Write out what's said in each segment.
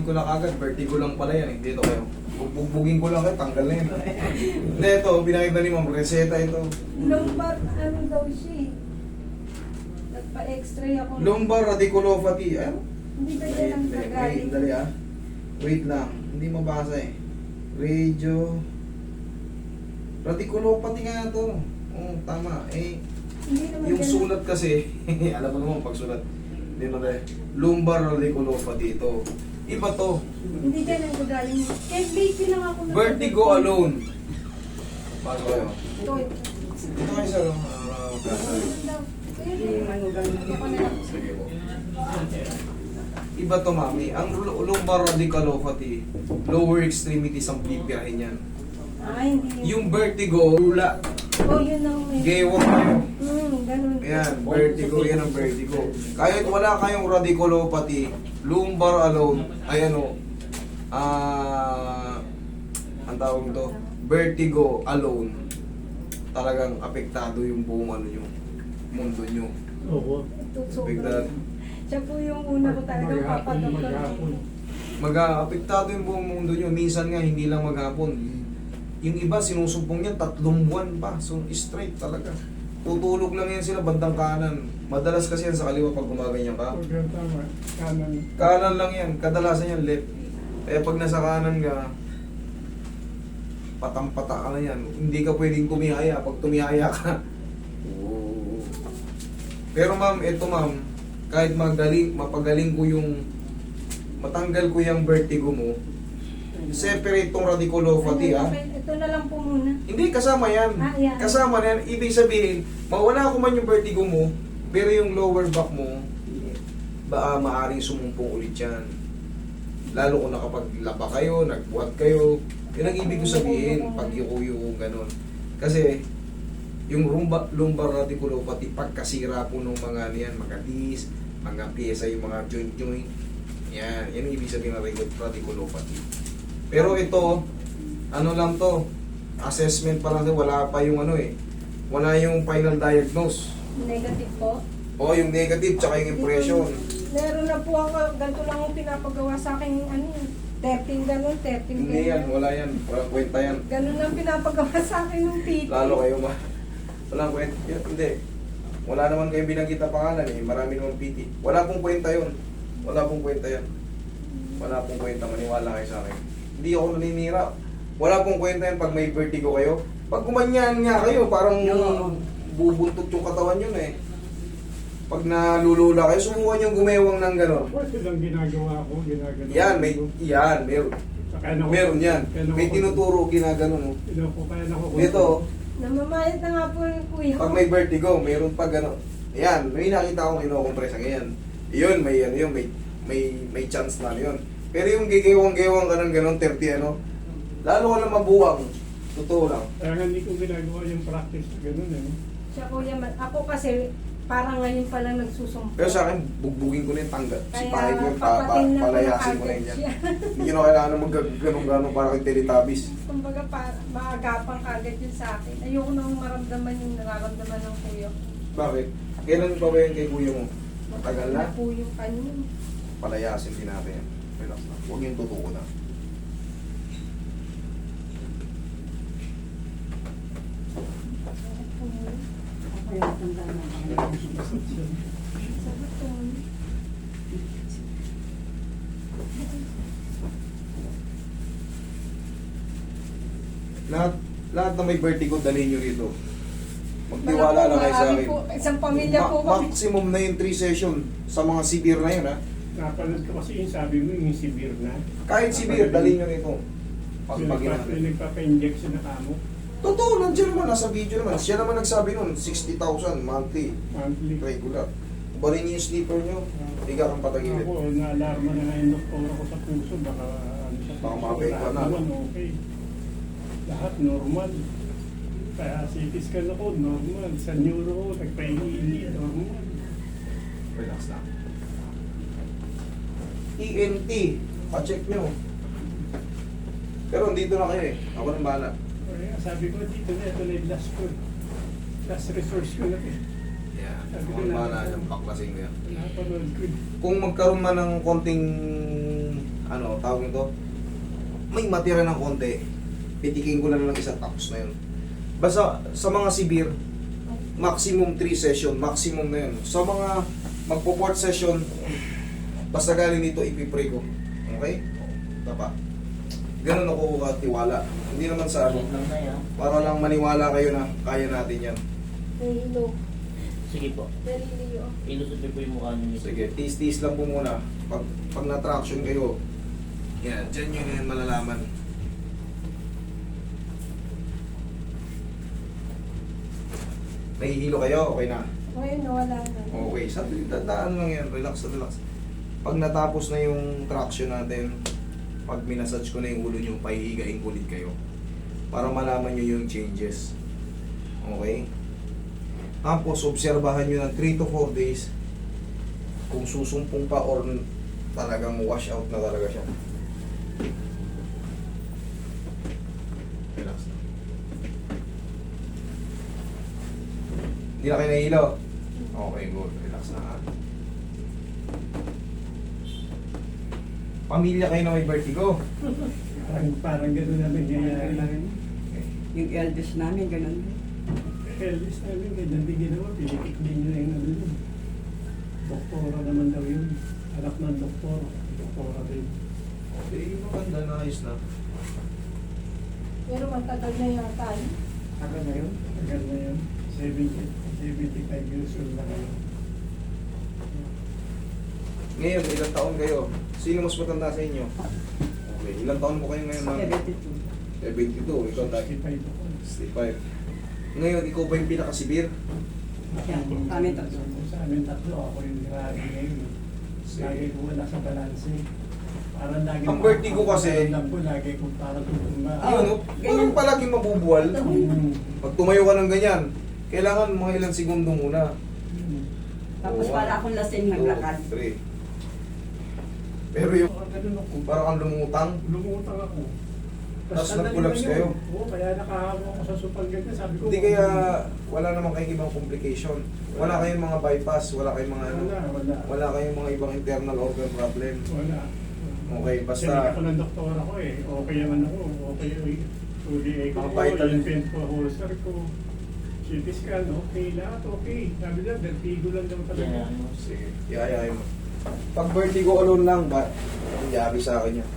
ko na kagad, vertigo lang pala yan eh. Dito kayo. Bugbugin ko lang kayo, tanggal na yun. Hindi, ito, pinakita ni ma'am, reseta ito. Lumbar, ano daw siya eh. Nagpa-x-ray ako. Lumbar radiculopathy. Ano? Hindi ba yan ang nagaling? Dali ah. Wait lang, hindi mabasa eh. Radiculopathy nga to. Oo, tama. Eh, Hindi naman yung ganun. sulat kasi, alam mo naman pag sulat, hindi na tayo. Lumbar radiculopathy ito. Iba to. Hindi dyan ang gagaling. Kahit lately lang ako Vertigo alone. Pasok kayo. Ito. Ito kayo sir. Sige po. Iba to mami. Ang lumbar radiculopathy, lower extremities ang pipirahin yan. Ay, hindi. Yung vertigo, rula. Oh, yun ang may... Gewang kayo. Ganun. Ayan, vertigo, yan ang vertigo. Kahit wala kayong radiculopathy, lumbar alone, ay ano, ang tawag to, vertigo alone, talagang apektado yung buong ano nyo, mundo nyo. Oo. Ito, Apektado. Siya po yung una ko talaga papadoktor. Mag-aapektado yung buong mundo nyo. Minsan nga, hindi lang maghapon. Yung iba, sinusumpong yan, 3 buwan pa. So, straight talaga. Tutulog lang yan sila bandang kanan. Madalas kasi yan sa kaliwa pag gumaganyan ka. Tama. Kanan. Kanan lang yan. Kadalasan yan left. Kaya pag nasa kanan ka, patampata ka na yan. Hindi ka pwedeng tumihaya. Pag tumihaya ka, oo. Pero ma'am, eto ma'am, kahit mapagaling ko yung, matanggal ko yung vertigo mo, separate tong radiculopathy ah. Ito na lang po muna. Hindi, kasama yan. Yan. Kasama na yan. Ibig sabihin, mawala ko man yung vertigo mo, pero yung lower back mo, maaring sumumpong ulit yan. Lalo kung nakapaglaba kayo, nagbuhat kayo, yun ang ibig ko sabihin, pag yuko-yuko, ganun. Kasi, yung lumbar radiculopathy, pagkasira po ng mga niyan, mga disc, mga pyesa, yung mga joint-joint, yan ang ibig sabihin ng radiculopathy. Pero ito, ano lang to, assessment pa lang, wala pa yung ano eh, wala yung final diagnose. Negative po. O yung negative, tsaka yung impression. Meron na po ako, ganito lang yung pinapagawa sa akin, ano, 13 ganun, 13 Hindi yan, wala yan, walang kwenta yan. Ganun lang pinapagawa sa akin ng PT. Lalo kayo walang kwenta, hindi. Wala naman kayong binanggit na pangalan eh, marami naman PT. Wala pong kwenta yun, wala pong kwenta yan. Wala pong kwenta, maniwala kayo sa akin. Hindi ako naninira. Wala pong kwenta yan pag may vertigo kayo. Pag gumanyan nga kayo, parang bubuntot yung katawan yun eh. Pag nalulula kayo, subukan yung gumewang ng gano'n. Ito lang ginagawa ko. Yan, meron yan. May tinuturo, ginaganon. Kaya na ko. Ito, Namamayat na nga po yung kuya. pag may vertigo, meron pa gano'n. Yan, may nakita akong kinokompresa ngayon. Yun, may ano yun, may chance na yun. Pero yung gigewang-gewang ka ng gano'n, 30 ano, lalo ka lang mabuwang. Totoo lang. Kaya nga hindi ko ginagawa yung practice na gano'n eh. Siya kuya, ako kasi parang ngayon pa lang nagsusumpo. Pero sa akin, bugbugin ko na yung tangga. Kaya Sipahin ko yung papatin na palayasin ko na yun yan. Hindi nyo kailangan mag-ganong-ganon para kay Teletubbies. Kumbaga, maagapang kagad yun sa akin. Ayoko nang maramdaman yung nararamdaman ng kuya. Bakit? Kailan pa ba yan kay kuya mo? Matagal na? po yung kanya. Palayasin din natin yan. Relax na. Huwag yung tutuko na. Lahat na may vertigo, dalhin nyo rito. Magtiwala lang kayo sa akin. Isang pamilya po kami. Maximum na yung 3 session sa mga severe na yun ha. Napanood ko kasi yung sabi mo yung severe na. Kahit severe, dalhin nyo rito. Yung nagpapa-injection na kamo. Totoo, nandiyan naman, nasa video naman. Siya naman nagsabi nun, 60,000 monthly, Monthly. regular. Barin niyo yung sleeper nyo, higa kang patagilid. Ako, na-alarma na nga yung doktor ako sa puso. Baka ano siya. Baka maapekto na. Okay. Lahat normal. Kaya CT scan ako, normal. Sa neuro ko, nagpahingi, normal. Relax na. ENT, pa-check nyo. Pero dito na kayo eh, ako nang bahala. Kaya sabi ko dito na, ito na yung last ko. Last resource ko na eh. Yeah, ako nang bahala yung paklasing nyo. Napanood ko. Kung magkaroon man ng konting ano, tawag nito, may matira ng konti. Pitikin ko lang ng isa tapos na yun. Basta sa mga severe, maximum 3 session, maximum na yun. Sa mga magpo-4 session, basta galing dito, ipipray ko. Okay? Tapa. Ganun ako katiwala. Hindi naman sa ano, Lang na yan. para lang maniwala kayo na kaya natin yan. Nahilo. Sige po. Naliliyo. Ilusot niyo po yung mukha niyo. Sige, tiis-tiis lang po muna. Pag na-traction kayo, yan, dyan yun yan malalaman. Nahihilo kayo, okay na. Ngayon, nawala na. Okay, sabi, dadaan lang yan, relax na relax. Pag natapos na yung traction natin, pag minasage ko na yung ulo nyo, pahihigain ko ulit kayo. Para malaman nyo yung changes. Okay? Tapos, obserbahan nyo ng 3 to 4 days kung susumpong pa or talagang wash out na talaga siya. Relax na. Hindi na kayo nahihilo? Okay, good. Relax na ha. Pamilya kayo na may vertigo. Parang gano'n namin nangyayari. Okay. Yung eldest namin, ganun din. Elvis namin, ganyan din ginawa. Pinikik din niya yung ano yun. Doktora naman daw yun. Anak ng doktor. Doktora din. Okay, maganda na ayos na. Pero matagal na yata. Tagal na yun. Tagal na yun. 75 years old na kayo. Ngayon, ilang taon kayo? Sino mas matanda sa inyo? Okay, ilang taon mo kayo ngayon? ma'am? 72. 72, ikaw tayo. 65 ako. 65. Ngayon, ikaw ba yung pinakasibir? Yan, sa amin tatlo. Sa amin tatlo, ako yung grabe ngayon. Lagi ko wala sa balanse. Parang lagi Ang vertigo kasi- Alam ko, lagi ko parang tutumba. Yun, no? Parang palagi mabubuwal. Pag tumayo ka ng ganyan, kailangan mga ilang segundo muna. Tapos para akong lasing naglakad. 3. Pero yung Ganun ako. parang kang lumutang, Lumutang ako. Tapos sandali nag-collapse lang yun. kayo? Oo, kaya nakahawa ako sa supang ganyan. Sabi ko, hindi kaya wala namang kayong ibang complication. Wala kayong mga bypass, wala kayong mga ano, Wala. wala kayong mga ibang internal organ problem. Wala. Okay, basta- Sinig ako ng doktor ako eh. Okay naman ako. Okay. Tuli echo Mga ko. vital- Yung pen ko, holster ko. CT scan, okay. Lahat okay. Sabi lang, vertigo lang daw talaga. Yan, ano. Sige, iayain mo. Pag vertigo alone lang, ba? Nangyari sa akin yan.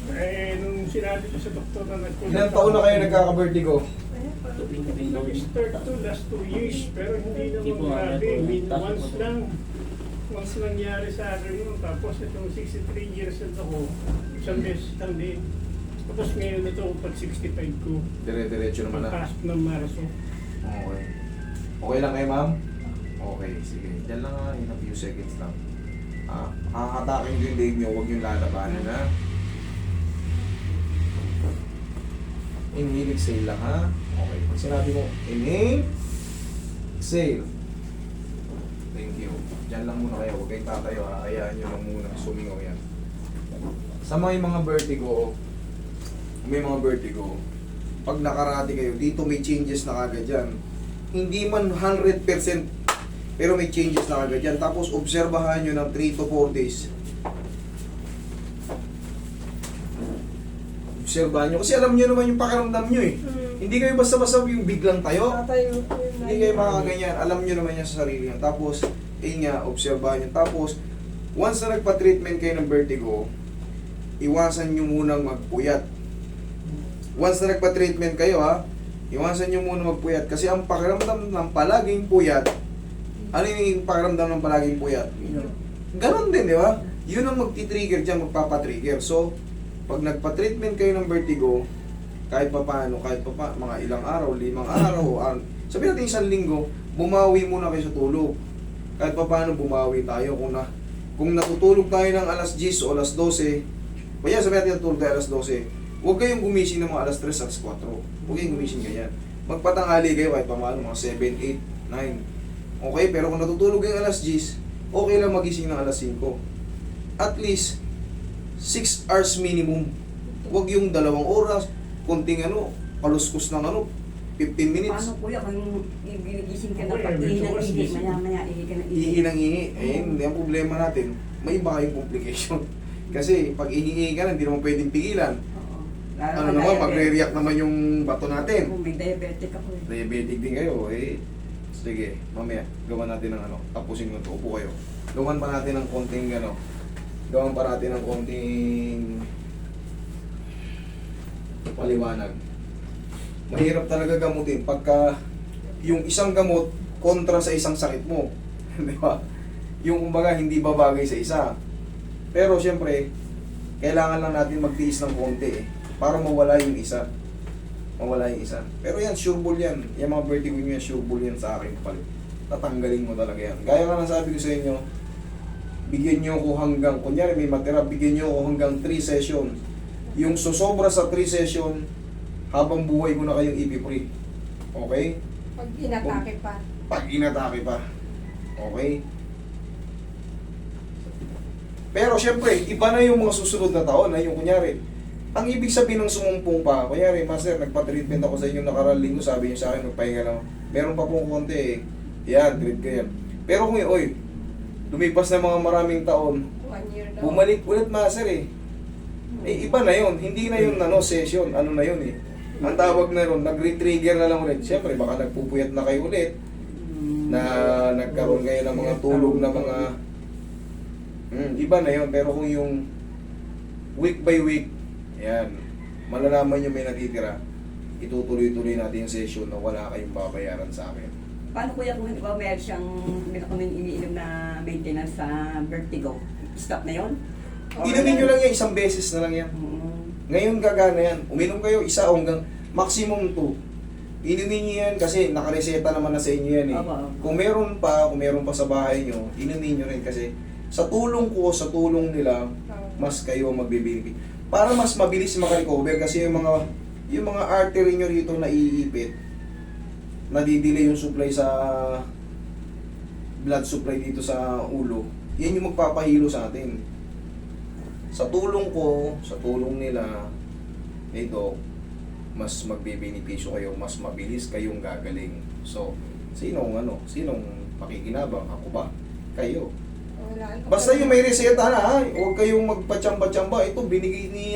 Eh, nung sinabi ko sa doktor na nagkulat. Ilang taon na kayo nagkaka-vertigo? Tupin-tupin daw yun. Nag-start to last 2 years. Pero hindi Hindi naman po, grabe. ano, Once tapos- lang. Once nangyari sa akin yun. Tapos itong 63 years old ako. Isang beses lang din. Tapos ngayon ito, pag 65 ko. Dire-diretso naman na. Pagpasok ng Marso. Okay. Okay lang kayo, ma'am? Okay, sige. Diyan lang ha, in a few seconds lang. Hahatakin ko yung leg nyo, huwag yung lalabanan ha. Inhale, exhale lang ha. Okay, pag sinabi mo, inhale, exhale. Thank you. Diyan lang muna kayo, huwag kayong tatayo ha. Hayaan nyo lang muna, sumingaw yan. Sa mga vertigo, may mga vertigo, pag nakarati kayo, dito may changes na kagad yan. Hindi man 100%, pero may changes na kagad yan. Tapos, obserbahan nyo ng 3 to 4 days. Obserbahan nyo. Kasi alam nyo naman yung pakiramdam nyo eh. Hindi kayo basta-basta yung biglang tayo. Tatayo ko yun. Hindi kayo makaganyan. Alam nyo naman yan sa sarili nyo. Tapos, nga, obserbahan nyo. Tapos, once na nagpa-treatment kayo ng vertigo, iwasan nyo munang magpuyat. Once na nagpa-treatment kayo ha, iwasan nyo muna magpuyat. Kasi ang pakiramdam ng palaging puyat, ano yung pakiramdam ng palaging puyat? Ganon din, di ba? Yun ang magti-trigger dyan, magpapatrigger. So, pag nagpa-treatment kayo ng vertigo, kahit pa paano, mga ilang araw, 5 araw, sabi natin 1 linggo, bumawi muna kayo sa tulog. Kahit pa paano bumawi tayo. Kung natutulog tayo ng alas 10 o alas 12, kaya sabi natin natutulog tayo alas 12, huwag kayong gumising ng mga alas 3, alas 4. Huwag kayong gumising ganyan. Magpatanghali kayo kahit pa paano, mga 7, 8, 9. Okay, pero kung natutulog kayo alas 10, okay lang magising ng alas 5. At least, 6 hours minimum. Huwag yung 2 oras, konting paluskus ng 15 minutes. Paano kuya kung gigising ka na Okay, pag ihi ng medyo ihi, gising. maya-maya ihi ka ng ihi. Ihi ng ihi. Eh, hindi ang problema natin. May iba kayong complication. Kasi pag iniihi ka na, hindi naman pwedeng pigilan. Oo. Lalo Ano na naman, diabetic. magre-react naman yung bato natin. Kung may diabetic ako eh. Diabetic din kayo, eh. Sige, mamaya, gawan natin ng ano, tapusin ko ito. Upo kayo. Gawan pa natin ng konting ano, gawan pa natin ng konting paliwanag. Mahirap talaga gamutin pagka yung isang gamot kontra sa isang sakit mo. Di ba? Yung kumbaga hindi babagay sa isa. Pero siyempre, kailangan lang natin magtiis ng konti eh, para mawala yung isa. Mawala yung isa. Pero yan, sureball yan. Yung mga vertigo nyo yan, sureball yan sa akin pala. Tatanggalin mo talaga yan. Gaya nga ng sabi ko sa inyo, bigyan nyo ako hanggang, kunyari may matira, bigyan nyo ako hanggang 3 session. Yung susobra sa 3 session, habang buhay ko na kayong ipipree. Okay? Pag inatake pa. Pag inatake pa. Okay? Pero syempre, iba na yung mga susunod na taon na yung kunyari. Ang ibig sabihin ng sumumpong pa, kunyari, Master, nagpa-treatment ako sa inyo nakaraang linggo, sabi niyo sa akin, magpahinga lang. Meron pa pong konti eh. Yan, treat ko yan. Pero kung oy, lumipas na mga maraming taon, 1 year na. bumalik ulit, Master eh. Eh, iba na yun. Hindi na yun session. Ano na yun eh. Ang tawag na yun, nag-retrigger na lang ulit. Siyempre, baka nagpupuyat na kayo ulit. Na nagkaroon kayo ng mga tulog na mga... iba na yun. Pero kung yung week by week, yan, malalaman nyo may natitira, itutuloy-tuloy natin yung session na wala kayong babayaran sa akin. Paano kuya kung ba meron siyang meron kaming iniinom na maintenance sa vertigo? Stop na yon? Inumin nyo lang yan, isang beses na lang yan. Ngayon gagana yan. Uminom kayo isa hanggang maximum 2. Inumin nyo yan kasi nakareseta naman na sa inyo yan eh. Opo. Kung meron pa sa bahay nyo, inumin nyo rin kasi sa tulong ko, sa tulong nila, mas kayo magbibigay. Para mas mabilis makarecover kasi yung mga artery nyo rito na iipit, nadidelay yung supply sa blood supply dito sa ulo. Yan yung magpapahilo sa atin. Sa tulong ko, sa tulong nila, ito, mas magbebenepisyo kayo, mas mabilis kayong gagaling. So, sinong pakikinabang? Ako ba? Kayo. Wala. Basta yung may reseta na ha, huwag kayong magpatsamba-tsamba. Ito, binigay ni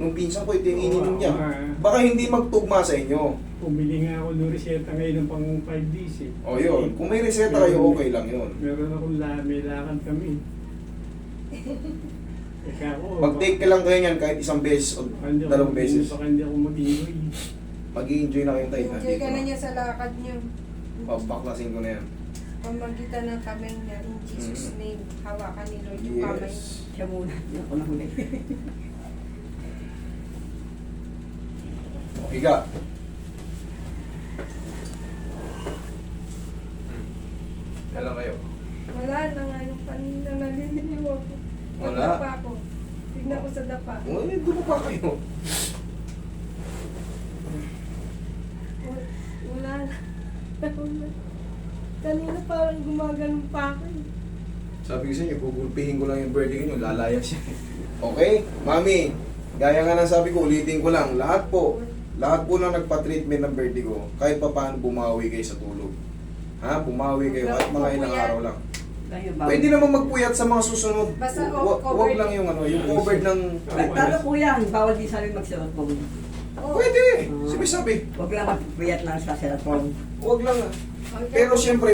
nung pinsan ko, ito yung ininom niya. Baka hindi magtugma sa inyo. Bumili nga ako ng reseta ngayon ng pang 5 days eh. O yun, kung may reseta kayo, okay lang yun. Meron akong may lakad kami. Teka ako. Mag-take ka lang kayo yan kahit isang beses o dalawang beses. Baka hindi ako mag-enjoy. Mag-i-enjoy na kayo tayo. Enjoy ka na niya sa lakad niyo. Baklasin ko na yan. Pamagitan ng kamay niya in Jesus' name. Hawakan ni Lord yung kamay. Yes. Siya muna. Ako na huli. Higa. Kailan kayo? Wala na nga yung kanina nalililiw ako. Wala? Nagdapa ako. Tignan ko sa dapa. Doon pa kayo. Wala na. Kanina parang gumaganon pa ako. Sabi ko sa inyo, gugulpihin ko lang yung birthday nyo, lalayas yan. Okay? Mami, gaya nga ng sabi ko, ulitin ko lang, lahat po na nagpa-treatment ng vertigo, kahit pa paano bumawi kayo sa tulog. Ha? Bumawi kayo, kahit mga ilang araw lang. Pwede naman magpuyat sa mga susunod. Basta Wag covered. lang yung yung covered ng... Pero kuya, bawal din sa amin magsuot po. Pwede! Sabi. Huwag lang magpuyat lang sa cellphone. Wag lang. Okay. Pero siyempre,